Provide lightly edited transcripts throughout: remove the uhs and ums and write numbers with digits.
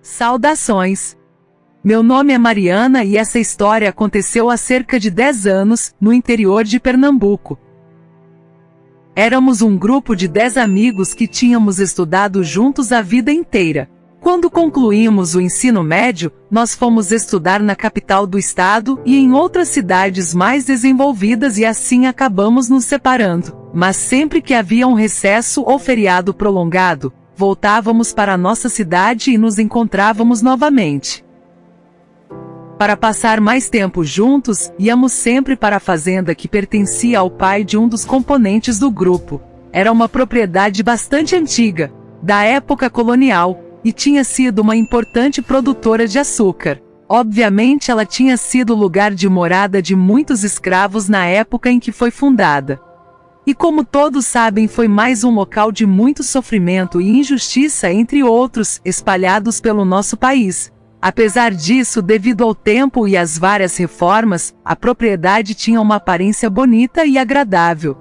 Saudações! Meu nome é Mariana e essa história aconteceu há cerca de 10 anos, no interior de Pernambuco. Éramos um grupo de 10 amigos que tínhamos estudado juntos a vida inteira. Quando concluímos o ensino médio, nós fomos estudar na capital do estado e em outras cidades mais desenvolvidas e assim acabamos nos separando. Mas sempre que havia um recesso ou feriado prolongado, voltávamos para a nossa cidade e nos encontrávamos novamente. Para passar mais tempo juntos, íamos sempre para a fazenda que pertencia ao pai de um dos componentes do grupo. Era uma propriedade bastante antiga, da época colonial, e tinha sido uma importante produtora de açúcar. Obviamente ela tinha sido lugar de morada de muitos escravos na época em que foi fundada. E como todos sabem, foi mais um local de muito sofrimento e injustiça, entre outros, espalhados pelo nosso país. Apesar disso, devido ao tempo e às várias reformas, a propriedade tinha uma aparência bonita e agradável.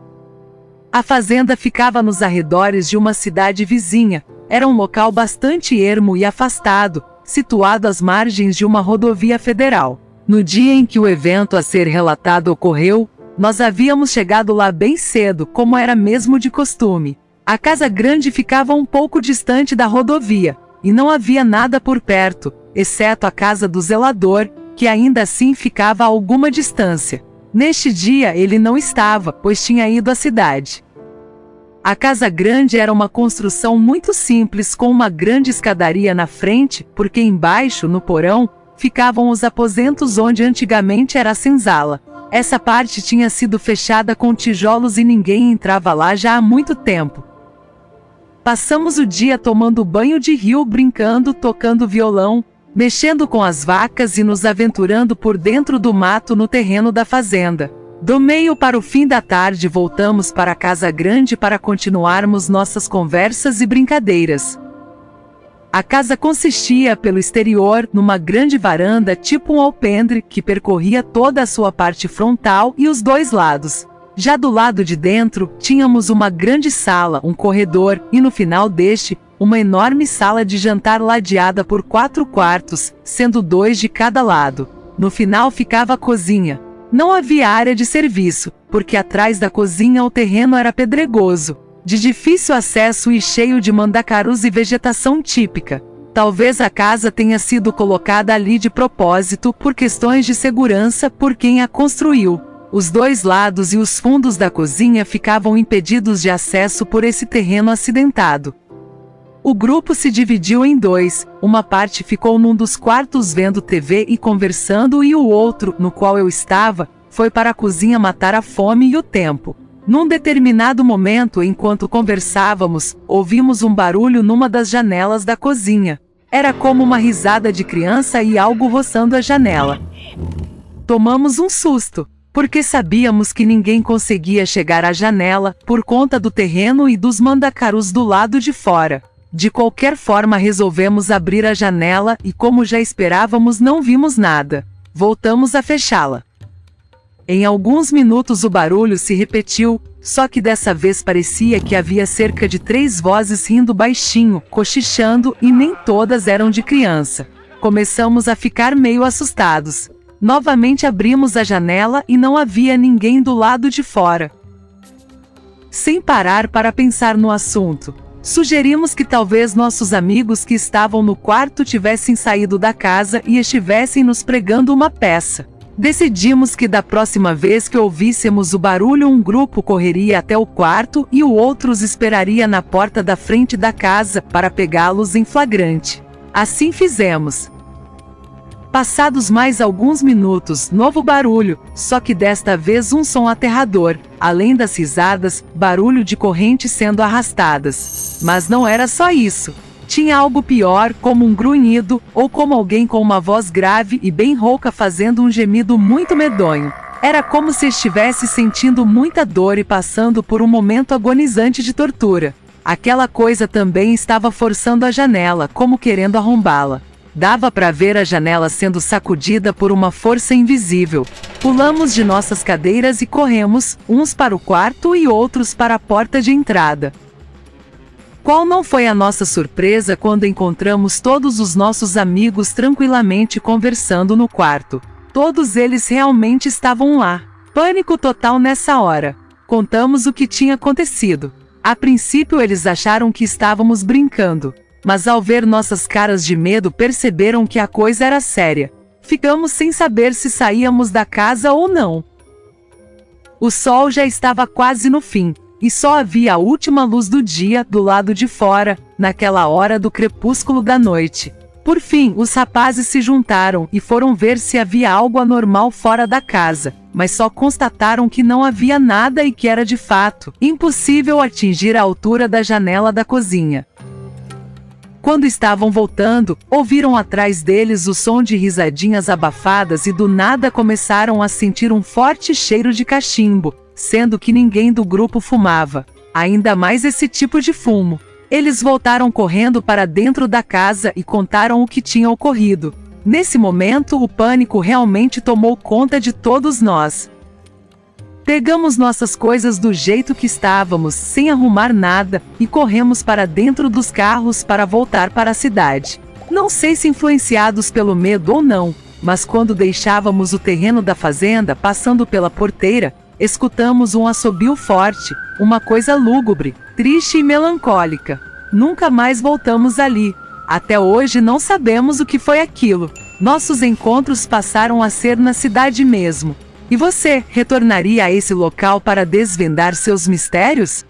A fazenda ficava nos arredores de uma cidade vizinha. Era um local bastante ermo e afastado, situado às margens de uma rodovia federal. No dia em que o evento a ser relatado ocorreu, nós havíamos chegado lá bem cedo, como era mesmo de costume. A casa grande ficava um pouco distante da rodovia, e não havia nada por perto, exceto a casa do zelador, que ainda assim ficava a alguma distância. Neste dia ele não estava, pois tinha ido à cidade. A casa grande era uma construção muito simples, com uma grande escadaria na frente, porque embaixo, no porão, ficavam os aposentos onde antigamente era a senzala. Essa parte tinha sido fechada com tijolos e ninguém entrava lá já há muito tempo. Passamos o dia tomando banho de rio, brincando, tocando violão, mexendo com as vacas e nos aventurando por dentro do mato no terreno da fazenda. Do meio para o fim da tarde voltamos para a casa grande para continuarmos nossas conversas e brincadeiras. A casa consistia, pelo exterior, numa grande varanda tipo um alpendre que percorria toda a sua parte frontal e os dois lados. Já do lado de dentro, tínhamos uma grande sala, um corredor e no final deste, uma enorme sala de jantar ladeada por 4 quartos, sendo 2 de cada lado. No final ficava a cozinha. Não havia área de serviço, porque atrás da cozinha o terreno era pedregoso, de difícil acesso e cheio de mandacarus e vegetação típica. Talvez a casa tenha sido colocada ali de propósito, por questões de segurança, por quem a construiu. Os dois lados e os fundos da cozinha ficavam impedidos de acesso por esse terreno acidentado. O grupo se dividiu em 2, uma parte ficou num dos quartos vendo TV e conversando e o outro, no qual eu estava, foi para a cozinha matar a fome e o tempo. Num determinado momento, enquanto conversávamos, ouvimos um barulho numa das janelas da cozinha. Era como uma risada de criança e algo roçando a janela. Tomamos um susto, porque sabíamos que ninguém conseguia chegar à janela, por conta do terreno e dos mandacarus do lado de fora. De qualquer forma resolvemos abrir a janela e, como já esperávamos, não vimos nada. Voltamos a fechá-la. Em alguns minutos o barulho se repetiu, só que dessa vez parecia que havia cerca de 3 vozes rindo baixinho, cochichando, e nem todas eram de criança. Começamos a ficar meio assustados. Novamente abrimos a janela e não havia ninguém do lado de fora. Sem parar para pensar no assunto, sugerimos que talvez nossos amigos que estavam no quarto tivessem saído da casa e estivessem nos pregando uma peça. Decidimos que da próxima vez que ouvíssemos o barulho, um grupo correria até o quarto e o outro os esperaria na porta da frente da casa para pegá-los em flagrante. Assim fizemos. Passados mais alguns minutos, novo barulho, só que desta vez um som aterrador, além das risadas, barulho de correntes sendo arrastadas. Mas não era só isso. Tinha algo pior, como um grunhido, ou como alguém com uma voz grave e bem rouca fazendo um gemido muito medonho. Era como se estivesse sentindo muita dor e passando por um momento agonizante de tortura. Aquela coisa também estava forçando a janela, como querendo arrombá-la. Dava para ver a janela sendo sacudida por uma força invisível. Pulamos de nossas cadeiras e corremos, uns para o quarto e outros para a porta de entrada. Qual não foi a nossa surpresa quando encontramos todos os nossos amigos tranquilamente conversando no quarto. Todos eles realmente estavam lá. Pânico total nessa hora. Contamos o que tinha acontecido. A princípio eles acharam que estávamos brincando, mas ao ver nossas caras de medo perceberam que a coisa era séria. Ficamos sem saber se saíamos da casa ou não. O sol já estava quase no fim, e só havia a última luz do dia do lado de fora, naquela hora do crepúsculo da noite. Por fim, os rapazes se juntaram e foram ver se havia algo anormal fora da casa, mas só constataram que não havia nada e que era de fato impossível atingir a altura da janela da cozinha. Quando estavam voltando, ouviram atrás deles o som de risadinhas abafadas e do nada começaram a sentir um forte cheiro de cachimbo, sendo que ninguém do grupo fumava, ainda mais esse tipo de fumo. Eles voltaram correndo para dentro da casa e contaram o que tinha ocorrido. Nesse momento, o pânico realmente tomou conta de todos nós. Pegamos nossas coisas do jeito que estávamos, sem arrumar nada, e corremos para dentro dos carros para voltar para a cidade. Não sei se influenciados pelo medo ou não, mas quando deixávamos o terreno da fazenda passando pela porteira, escutamos um assobio forte, uma coisa lúgubre, triste e melancólica. Nunca mais voltamos ali. Até hoje não sabemos o que foi aquilo. Nossos encontros passaram a ser na cidade mesmo. E você, retornaria a esse local para desvendar seus mistérios?